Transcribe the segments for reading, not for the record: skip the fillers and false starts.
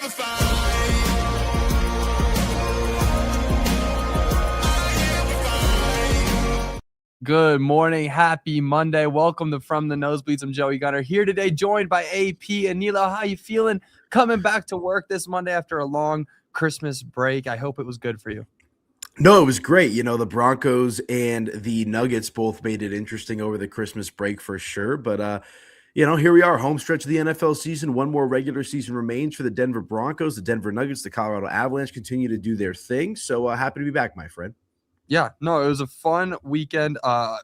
ever find. Good morning. Happy Monday. Welcome to From the Nosebleeds. I'm Joey Gunnar here today, joined by AP and Nilo. How you feeling coming back to work this Monday after a long Christmas break? I hope it was good for you. No, it was great. You know, the Broncos and the Nuggets both made it interesting over the Christmas break for sure. But, here we are, home stretch of the NFL season. One more regular season remains for the Denver Broncos. The Denver Nuggets, the Colorado Avalanche continue to do their thing. So happy to be back, my friend. Yeah, no, it was a fun weekend. I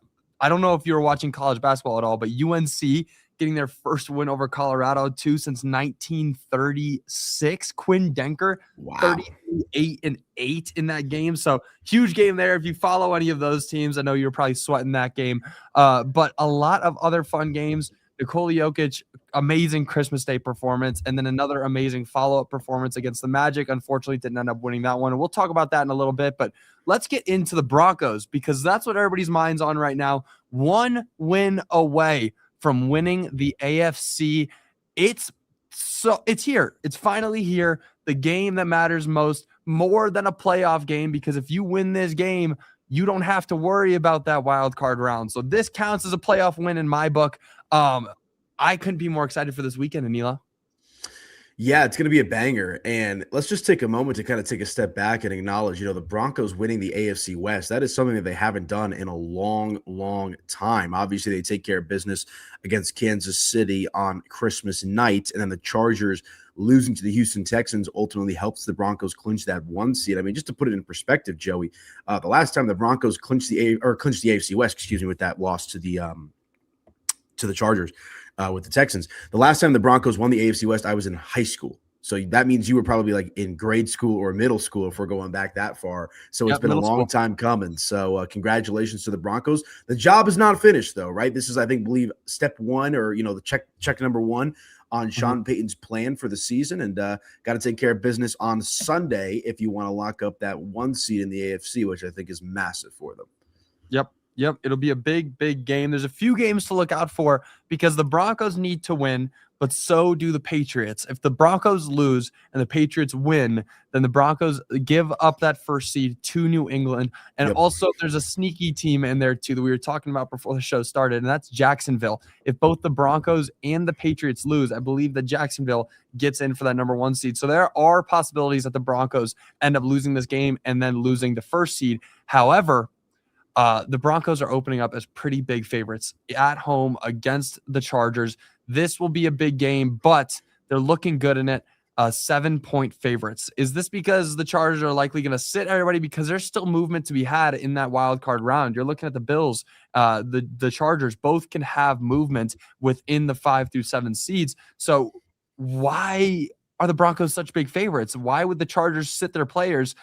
don't know if you were watching college basketball at all, but UNC getting their first win over Colorado since 1936. Quinn Denker, Wow. 38-8 in that game. So huge game there. If you follow any of those teams, I know you're probably sweating that game. But a lot of other fun games. Nikola Jokic, amazing Christmas Day performance, and then another amazing follow-up performance against the Magic. Unfortunately, didn't end up winning that one. And we'll talk about that in a little bit, but let's get into the Broncos because that's what everybody's mind's on right now. One win away from winning the AFC. It's here. It's finally here. The game that matters most, more than a playoff game, because if you win this game, you don't have to worry about that wild card round. So this counts as a playoff win in my book. I couldn't be more excited for this weekend, Anila. Yeah, it's going to be a banger. And let's just take a moment to kind of take a step back and acknowledge, the Broncos winning the AFC West. That is something that they haven't done in a long, long time. Obviously, they take care of business against Kansas City on Christmas night. And then the Chargers losing to the Houston Texans ultimately helps the Broncos clinch that one seed. I mean, just to put it in perspective, Joey, the last time the Broncos clinched the AFC West, with that loss to the Chargers with the Texans. The last time the Broncos won the AFC West, I was in high school. So that means you were probably like in grade school or middle school if we're going back that far. So it's been a long time coming. So congratulations to the Broncos. The job is not finished though, right? This is, I believe step one, or, the check number one on Sean Payton's plan for the season. And got to take care of business on Sunday if you want to lock up that one seed in the AFC, which I think is massive for them. Yep. It'll be a big, big game. There's a few games to look out for because the Broncos need to win, but so do the Patriots. If the Broncos lose and the Patriots win, then the Broncos give up that first seed to New England. And also there's a sneaky team in there too that we were talking about before the show started, and that's Jacksonville. If both the Broncos and the Patriots lose, I believe that Jacksonville gets in for that number one seed. So there are possibilities that the Broncos end up losing this game and then losing the first seed. However, the Broncos are opening up as pretty big favorites at home against the Chargers. This will be a big game, but they're looking good in it. 7-point favorites. Is this because the Chargers are likely going to sit everybody? Because there's still movement to be had in that wild card round. You're looking at the Bills, the Chargers, both can have movement within the 5 through 7 seeds. So why are the Broncos such big favorites? Why would the Chargers sit their players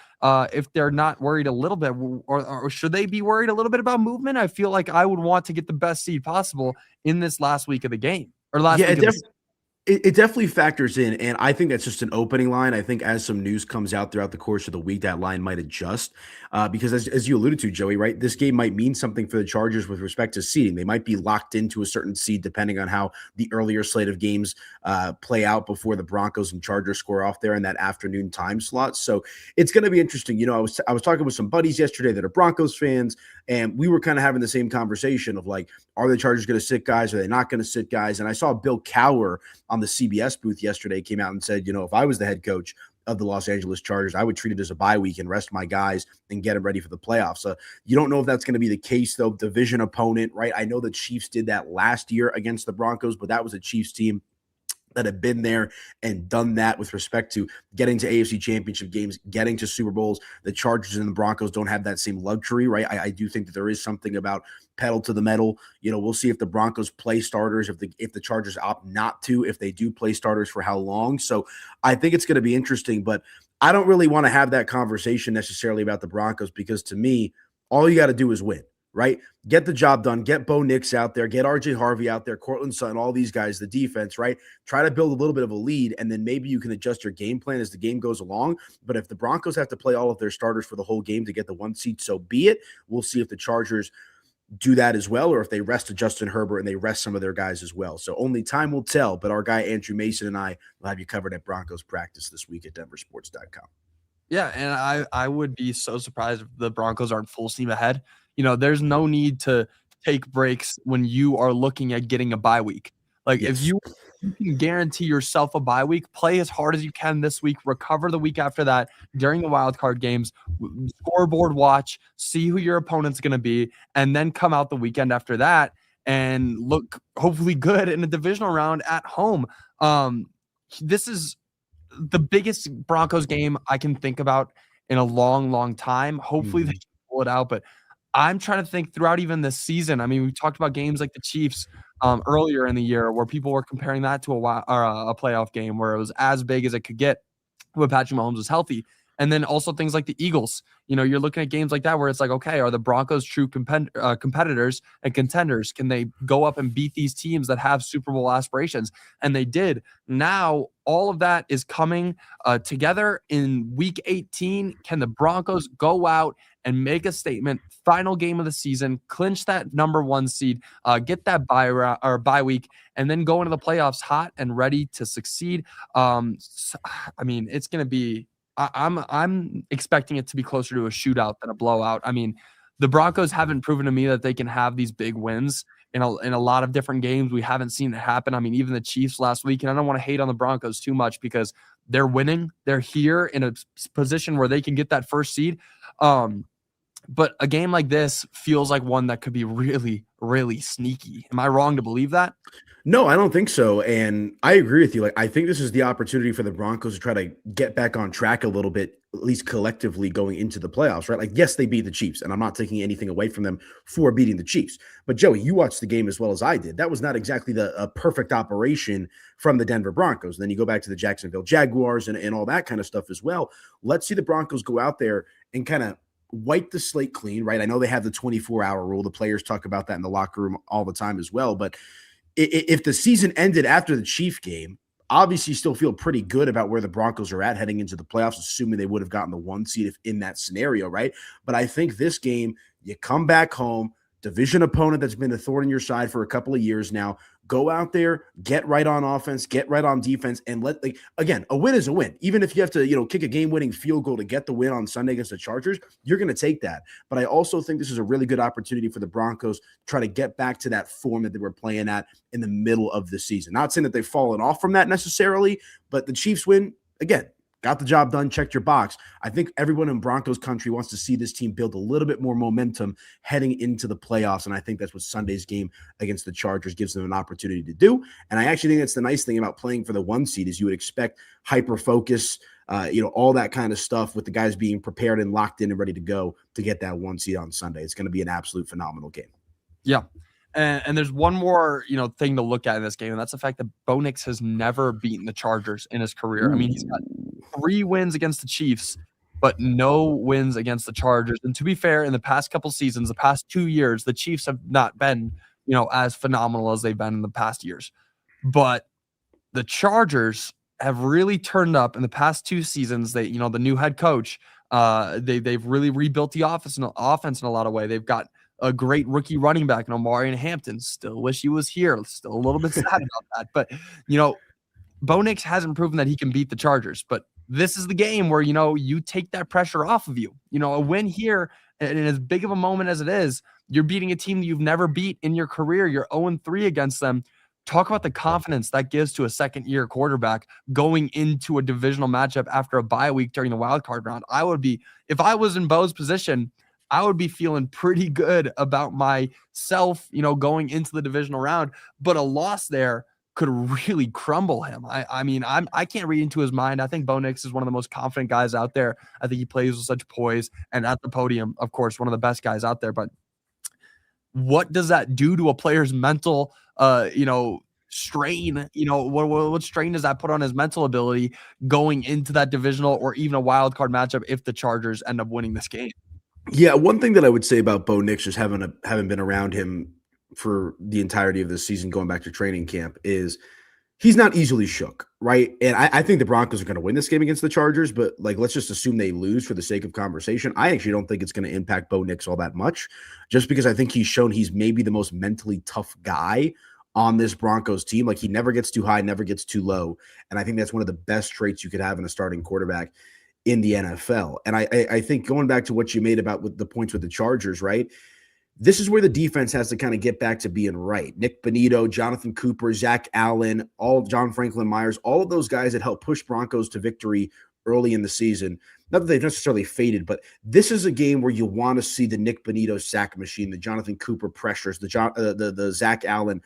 if they're not worried a little bit? Or should they be worried a little bit about movement? I feel like I would want to get the best seed possible in this last week of the game. Or last week of the season. It definitely factors in, and I think that's just an opening line. I think as some news comes out throughout the course of the week, that line might adjust because as you alluded to, Joey, right, this game might mean something for the Chargers with respect to seeding. They might be locked into a certain seed depending on how the earlier slate of games play out before the Broncos and Chargers score off there in that afternoon time slot. So it's going to be interesting. I was talking with some buddies yesterday that are Broncos fans, and we were kind of having the same conversation of like, are the Chargers going to sit guys? Are they not going to sit guys? And I saw Bill Cowher on the CBS booth yesterday came out and said, if I was the head coach of the Los Angeles Chargers, I would treat it as a bye week and rest my guys and get them ready for the playoffs. You don't know if that's going to be the case, though. Division opponent, right? I know the Chiefs did that last year against the Broncos, but that was a Chiefs team that have been there and done that with respect to getting to AFC championship games, getting to Super Bowls. The Chargers and the Broncos don't have that same luxury, right? I do think that there is something about pedal to the metal. We'll see if the Broncos play starters, if the Chargers opt not to, if they do play starters, for how long. So I think it's going to be interesting, but I don't really want to have that conversation necessarily about the Broncos because to me, all you got to do is win. Right? Get the job done. Get Bo Nix out there. Get RJ Harvey out there. Cortland Sutton, all these guys, the defense, right? Try to build a little bit of a lead, and then maybe you can adjust your game plan as the game goes along. But if the Broncos have to play all of their starters for the whole game to get the one seed, so be it. We'll see if the Chargers do that as well, or if they rest Justin Herbert and they rest some of their guys as well. So only time will tell, but our guy Andrew Mason and I will have you covered at Broncos practice this week at denversports.com. Yeah, and I would be so surprised if the Broncos aren't full steam ahead. There's no need to take breaks when you are looking at getting a bye week. Like, if you can guarantee yourself a bye week, play as hard as you can this week, recover the week after that during the wild card games, scoreboard watch, see who your opponent's going to be, and then come out the weekend after that and look hopefully good in a divisional round at home. This is the biggest Broncos game I can think about in a long, long time. Hopefully they can pull it out, but I'm trying to think throughout even this season. I mean, we talked about games like the Chiefs earlier in the year where people were comparing that to a playoff game where it was as big as it could get when Patrick Mahomes was healthy. And then also things like the Eagles. You're looking at games like that where it's like, okay, are the Broncos true competitors and contenders? Can they go up and beat these teams that have Super Bowl aspirations? And they did. Now, all of that is coming together in Week 18. Can the Broncos go out and make a statement? Final game of the season, clinch that number 1 seed, get that bye week, and then go into the playoffs hot and ready to succeed. It's going to be. I'm expecting it to be closer to a shootout than a blowout. I mean, the Broncos haven't proven to me that they can have these big wins in a lot of different games. We haven't seen it happen. I mean, even the Chiefs last week, and I don't want to hate on the Broncos too much because they're winning. They're here in a position where they can get that first seed. But a game like this feels like one that could be really, really sneaky. Am I wrong to believe that? No, I don't think so. And I agree with you. Like, I think this is the opportunity for the Broncos to try to get back on track a little bit, at least collectively going into the playoffs, right? Like, yes, they beat the Chiefs, and I'm not taking anything away from them for beating the Chiefs. But Joey, you watched the game as well as I did. That was not exactly a perfect operation from the Denver Broncos. And then you go back to the Jacksonville Jaguars and all that kind of stuff as well. Let's see the Broncos go out there and kind of wipe the slate clean, right? I know they have the 24-hour rule. The players talk about that in the locker room all the time as well. But if the season ended after the Chief game, obviously you still feel pretty good about where the Broncos are at heading into the playoffs, assuming they would have gotten the 1 seed if in that scenario, right? But I think this game, you come back home, division opponent that's been a thorn in your side for a couple of years now, go out there, get right on offense, get right on defense, and again, a win is a win. Even if you have to, kick a game-winning field goal to get the win on Sunday against the Chargers, you're going to take that. But I also think this is a really good opportunity for the Broncos to try to get back to that form that they were playing at in the middle of the season. Not saying that they've fallen off from that necessarily, but the Chiefs win, again, got the job done, checked your box. I think everyone in Broncos country wants to see this team build a little bit more momentum heading into the playoffs, and I think that's what Sunday's game against the Chargers gives them an opportunity to do. And I actually think that's the nice thing about playing for the 1 seed is you would expect hyper-focus, all that kind of stuff with the guys being prepared and locked in and ready to go to get that 1 seed on Sunday. It's going to be an absolute phenomenal game. Yeah. And there's one more, thing to look at in this game, and that's the fact that Bo Nix has never beaten the Chargers in his career. I mean, he's got 3 wins against the Chiefs, but no wins against the Chargers. And to be fair, in the past couple seasons, the past 2 years, the Chiefs have not been, as phenomenal as they've been in the past years. But the Chargers have really turned up in the past 2 seasons. They, the new head coach, they've really rebuilt the offense in a lot of ways. They've got a great rookie running back in Omarion Hampton. Still wish he was here. Still a little bit sad about that. But, Bo Nix hasn't proven that he can beat the Chargers. But this is the game where, you take that pressure off of you. A win here, and as big of a moment as it is, you're beating a team that you've never beat in your career. You're 0-3 against them. Talk about the confidence that gives to a second-year quarterback going into a divisional matchup after a bye week during the wild card round. If I was in Bo's position, I would be feeling pretty good about myself, going into the divisional round. But a loss there could really crumble him. I can't read into his mind. I think Bo Nix is one of the most confident guys out there. I think he plays with such poise, and at the podium, of course, one of the best guys out there. But what does that do to a player's mental, strain? What strain does that put on his mental ability going into that divisional or even a wild card matchup if the Chargers end up winning this game? Yeah, one thing that I would say about Bo Nix, just having been around him for the entirety of the season, going back to training camp, is He's not easily shook, right? And I think the Broncos are going to win this game against the Chargers, but like let's just assume they lose for the sake of conversation. I actually don't think it's going to impact Bo Nix all that much, just because I think he's shown he's maybe the most mentally tough guy on this Broncos team. Like he never gets too high, never gets too low, and I think that's one of the best traits you could have in a starting quarterback in the NFL. And I think going back to what you made about with the points with the Chargers, right? This is where the defense has to kind of get back to being right. Nick Bonito, Jonathan Cooper, Zach Allen, all John Franklin Myers, all of those guys that helped push Broncos to victory early in the season. Not that they've necessarily faded, but this is a game where you want to see the Nick Bonito sack machine, the Jonathan Cooper pressures, the Zach Allen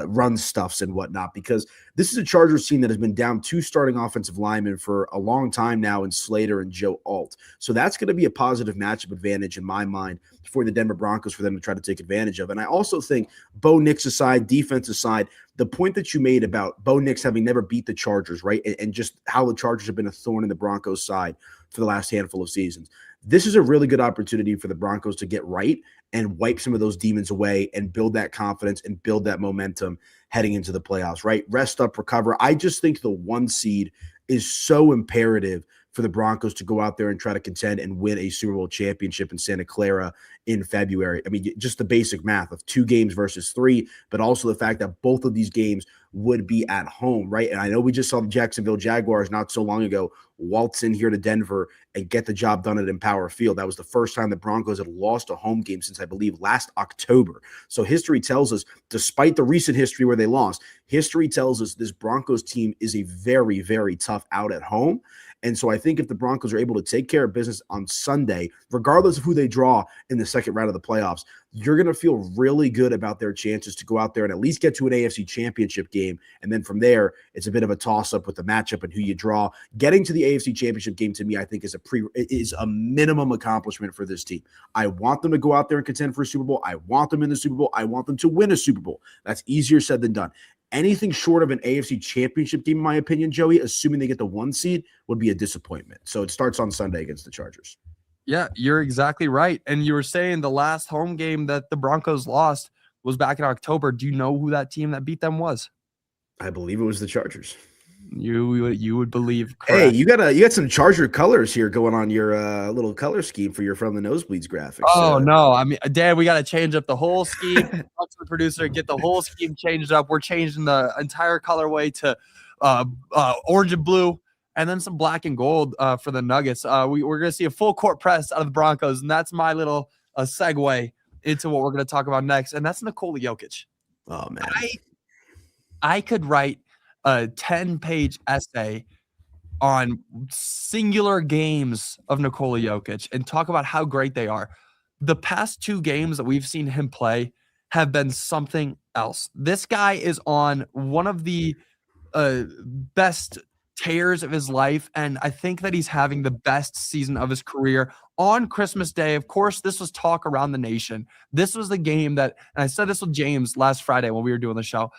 run stuffs and whatnot, because this is a Chargers team that has been down 2 starting offensive linemen for a long time now in Slater and Joe Alt. So that's going to be a positive matchup advantage in my mind for the Denver Broncos for them to try to take advantage of. And I also think Bo Nix aside, defense aside, the point that you made about Bo Nix having never beat the Chargers, right? And just how the Chargers have been a thorn in the Broncos' side for the last handful of seasons. This is a really good opportunity for the Broncos to get right and wipe some of those demons away and build that confidence and build that momentum heading into the playoffs, right? Rest up, recover. I just think the 1 seed is so imperative for the Broncos to go out there and try to contend and win a Super Bowl championship in Santa Clara in February. I mean, just the basic math of 2 games versus 3, but also the fact that both of these games would be at home, right? And I know we just saw the Jacksonville Jaguars not so long ago waltz in here to Denver and get the job done at Empower Field. That was the first time the Broncos had lost a home game since, I believe, last October. So history tells us, despite the recent history where they lost, history tells us this Broncos team is a very, very tough out at home. And so I think if the Broncos are able to take care of business on Sunday, regardless of who they draw in the second round of the playoffs, you're going to feel really good about their chances to go out there and at least get to an AFC championship game. And then from there, it's a bit of a toss-up with the matchup and who you draw. Getting to the AFC championship game, to me, I think is a minimum accomplishment for this team. I want them to go out there and contend for a Super Bowl. I want them in the Super Bowl. I want them to win a Super Bowl. That's easier said than done. Anything short of an AFC championship game, in my opinion, Joey, assuming they get the 1 seed, would be a disappointment. So it starts on Sunday against the Chargers. Yeah, you're exactly right. And you were saying the last home game that the Broncos lost was back in October. Do you know who that team that beat them was? I believe it was the Chargers. You would believe. Correct. Hey, you got some Charger colors here going on your little color scheme for your From the Nosebleeds graphics. Oh no, I mean, Dan, we got to change up the whole scheme. Talk to the producer, get the whole scheme changed up. We're changing the entire colorway to orange and blue, and then some black and gold for the Nuggets. We're gonna see a full court press out of the Broncos, and that's my little segue into what we're gonna talk about next, and that's Nikola Jokic. Oh man, I could write a 10-page essay on singular games of Nikola Jokic and talk about how great they are. The past 2 games that we've seen him play have been something else. This guy is on one of the best tears of his life, and I think that he's having the best season of his career on Christmas Day. Of course, this was talk around the nation. This was the game that, and I said this with James last Friday when we were doing the show,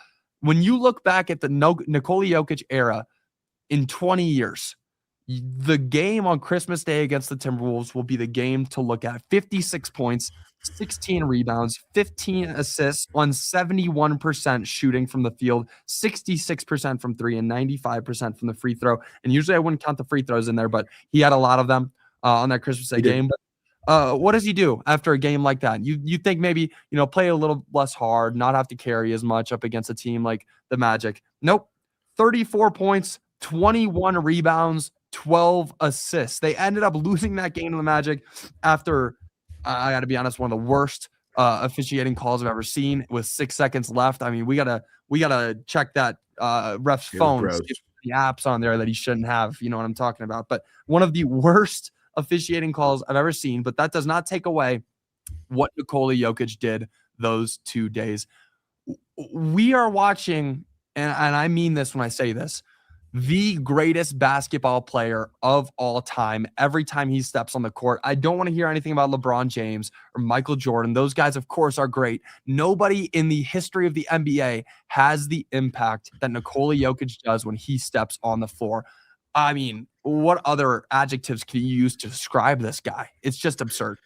when you look back at the Nikola Jokic era in 20 years, the game on Christmas Day against the Timberwolves will be the game to look at. 56 points, 16 rebounds, 15 assists on 71% shooting from the field, 66% from 3, and 95% from the free throw. And usually I wouldn't count the free throws in there, but he had a lot of them on that Christmas Day game. But what does he do after a game like that? You think maybe, play a little less hard, not have to carry as much up against a team like the Magic. Nope. 34 points, 21 rebounds, 12 assists. They ended up losing that game to the Magic after, I got to be honest, one of the worst officiating calls I've ever seen with 6 seconds left. I mean, we gotta check that ref's phone, the apps on there that he shouldn't have. You know what I'm talking about? But one of the worst officiating calls I've ever seen, but that does not take away what Nikola Jokic did those 2 days. We are watching, and I mean this when I say this, the greatest basketball player of all time every time he steps on the court. I don't want to hear anything about LeBron James or Michael Jordan. Those guys, of course, are great. Nobody in the history of the NBA has the impact that Nikola Jokic does when he steps on the floor. I mean, what other adjectives can you use to describe this guy? It's just absurd.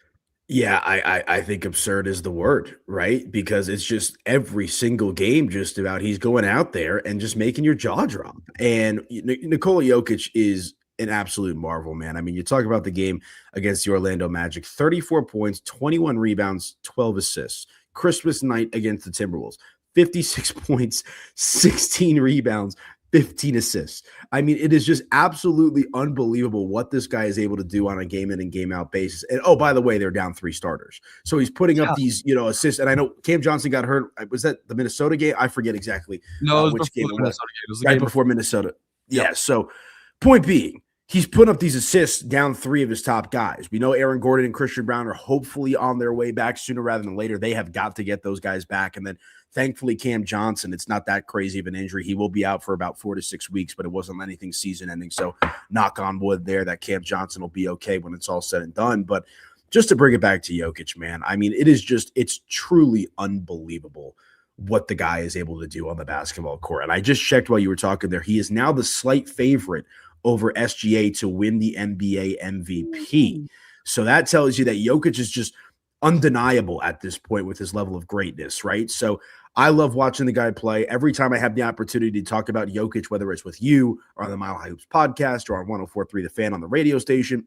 Yeah, I think absurd is the word, right? Because it's just every single game, just about he's going out there and just making your jaw drop. And Nikola Jokic is an absolute marvel, man. I mean, you talk about the game against the Orlando Magic: 34 points, 21 rebounds, 12 assists. Christmas night against the Timberwolves: 56 points, 16 rebounds, 15 assists. I mean, it is just absolutely unbelievable what this guy is able to do on a game in and game out basis. And oh, by the way, they're down 3 starters. So he's putting up Yeah. these, assists. And I know Cam Johnson got hurt. Was that the Minnesota game? I forget exactly No, it was which before game the it was. Minnesota game. It was the Right game before Minnesota. Yep. Yeah. So point being, he's putting up these assists down 3 of his top guys. We know Aaron Gordon and Christian Brown are hopefully on their way back sooner rather than later. They have got to get those guys back. And then thankfully, Cam Johnson, it's not that crazy of an injury. He will be out for about 4 to 6 weeks, but it wasn't anything season ending. So knock on wood there that Cam Johnson will be okay when it's all said and done. But just to bring it back to Jokic, man, I mean, it's truly unbelievable what the guy is able to do on the basketball court. And I just checked while you were talking there. He is now the slight favorite over SGA to win the NBA MVP. So that tells you that Jokic is just undeniable at this point with his level of greatness, right? So I love watching the guy play. Every time I have the opportunity to talk about Jokic, whether it's with you or on the Mile High Hoops podcast or on 104.3 The Fan on the radio station,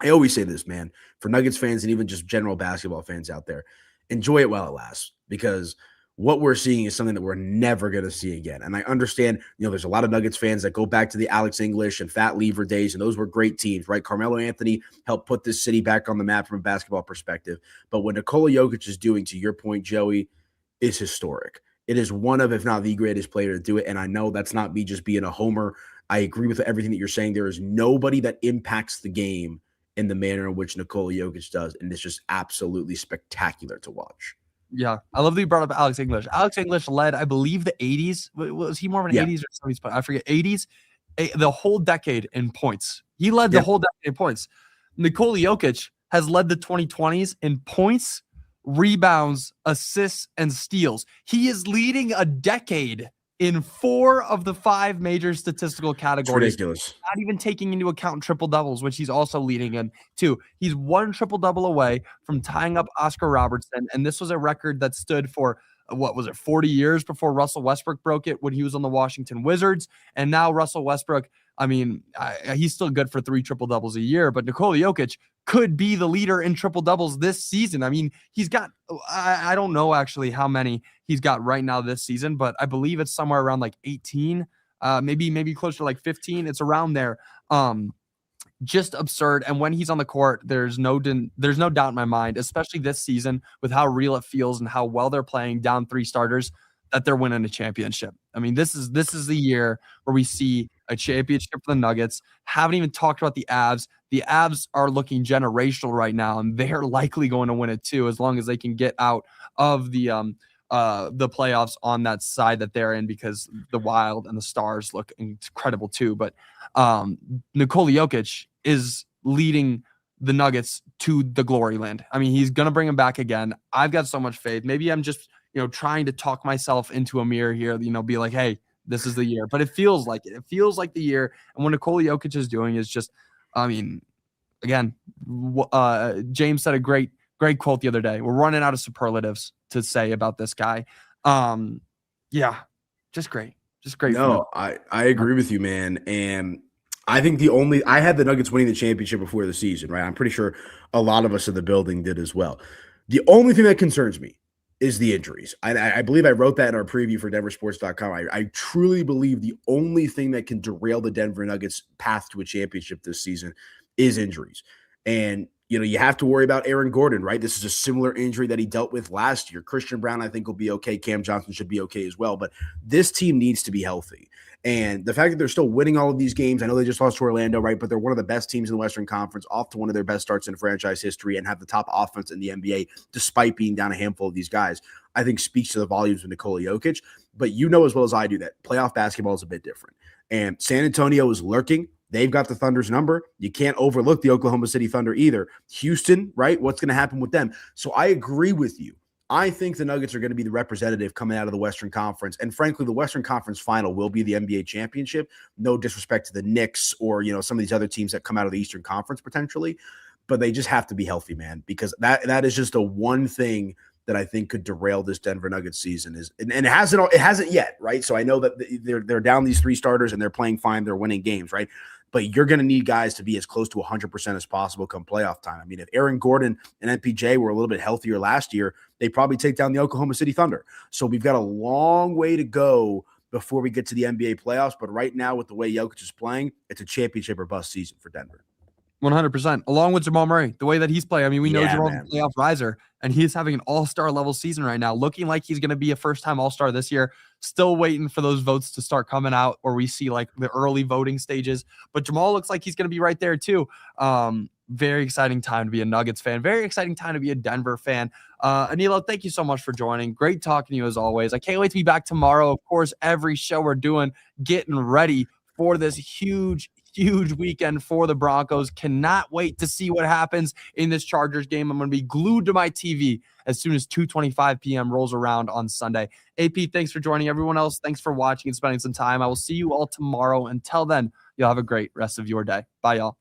I always say this, man, for Nuggets fans and even just general basketball fans out there, enjoy it while it lasts, because what we're seeing is something that we're never going to see again. And I understand, there's a lot of Nuggets fans that go back to the Alex English and Fat Lever days, and those were great teams, right? Carmelo Anthony helped put this city back on the map from a basketball perspective. But what Nikola Jokic is doing, to your point, Joey, is historic. It is one of, if not the greatest player to do it. And I know that's not me just being a homer. I agree with everything that you're saying. There is nobody that impacts the game in the manner in which Nikola Jokic does. And it's just absolutely spectacular to watch. Yeah, I love that you brought up Alex English. Alex English led, I believe, the 80s. Was he more of an 80s or 70s? I forget. 80s, the whole decade in points. He led the whole decade in points. Nikola Jokic has led the 2020s in points, rebounds, assists, and steals. He is leading a decade in 4 of the 5 major statistical categories. It's ridiculous. Not even taking into account triple doubles, which he's also leading in too. He's 1 triple double away from tying up Oscar Robertson, and this was a record that stood for 40 years before Russell Westbrook broke it when he was on the Washington Wizards. And now Russell Westbrook, I mean, he's still good for 3 triple doubles a year, but Nikola Jokic could be the leader in triple doubles this season. I mean, he's got, I don't know actually how many he's got right now this season, but I believe it's somewhere around like 18, maybe closer to like 15. It's around there. Just absurd. And when he's on the court, there's no doubt in my mind, especially this season with how real it feels and how well they're playing down 3 starters, that they're winning a championship. I mean, this is the year where we see a championship for the Nuggets. Haven't even talked about the Avs. The Avs are looking generational right now, and they're likely going to win it too, as long as they can get out of the playoffs on that side that they're in, because the Wild and the Stars look incredible too. But Nikola Jokic is leading the Nuggets to the glory land. I mean, he's going to bring them back again. I've got so much faith. Maybe I'm just, trying to talk myself into a mirror here, be like, hey, this is the year. But it feels like it. It feels like the year. And what Nikola Jokic is doing is just, I mean, again, James said a great quote the other day. We're running out of superlatives to say about this guy. Yeah, just great. Just great. No, I agree with you, man. And I think I had the Nuggets winning the championship before the season, right? I'm pretty sure a lot of us in the building did as well. The only thing that concerns me is the injuries. I believe I wrote that in our preview for DenverSports.com. I truly believe the only thing that can derail the Denver Nuggets' path to a championship this season is injuries. And, you have to worry about Aaron Gordon, right? This is a similar injury that he dealt with last year. Christian Brown, I think, will be okay. Cam Johnson should be okay as well. But this team needs to be healthy. And the fact that they're still winning all of these games, I know they just lost to Orlando, right? But they're one of the best teams in the Western Conference, off to one of their best starts in franchise history, and have the top offense in the NBA, despite being down a handful of these guys, I think speaks to the volumes of Nikola Jokic. But you know as well as I do that playoff basketball is a bit different. And San Antonio is lurking. They've got the Thunder's number. You can't overlook the Oklahoma City Thunder either. Houston, right? What's going to happen with them? So I agree with you. I think the Nuggets are going to be the representative coming out of the Western Conference. And frankly, the Western Conference final will be the NBA championship. No disrespect to the Knicks or, some of these other teams that come out of the Eastern Conference potentially. but they just have to be healthy, man, because that is just the one thing that I think could derail this Denver Nuggets season and it hasn't yet, right? So I know that they're down these 3 starters and they're playing fine, they're winning games, right? But you're going to need guys to be as close to 100% as possible come playoff time. I mean, if Aaron Gordon and MPJ were a little bit healthier last year, they'd probably take down the Oklahoma City Thunder. So we've got a long way to go before we get to the NBA playoffs. But right now, with the way Jokic is playing, it's a championship or bust season for Denver. 100%. Along with Jamal Murray, the way that he's playing. I mean, we know Jamal's a playoff riser, and he's having an all-star level season right now, looking like he's going to be a first-time all-star this year. Still waiting for those votes to start coming out, or we see like the early voting stages. But Jamal looks like he's going to be right there too. Very exciting time to be a Nuggets fan. Very exciting time to be a Denver fan. Anilo, thank you so much for joining. Great talking to you as always. I can't wait to be back tomorrow. Of course, every show we're doing, getting ready for this huge weekend for the Broncos. Cannot wait to see what happens in this Chargers game. I'm going to be glued to my TV as soon as 2:25 p.m. rolls around on Sunday. AP, thanks for joining. Everyone else, thanks for watching and spending some time. I will see you all tomorrow. Until then, you'll have a great rest of your day. Bye, y'all.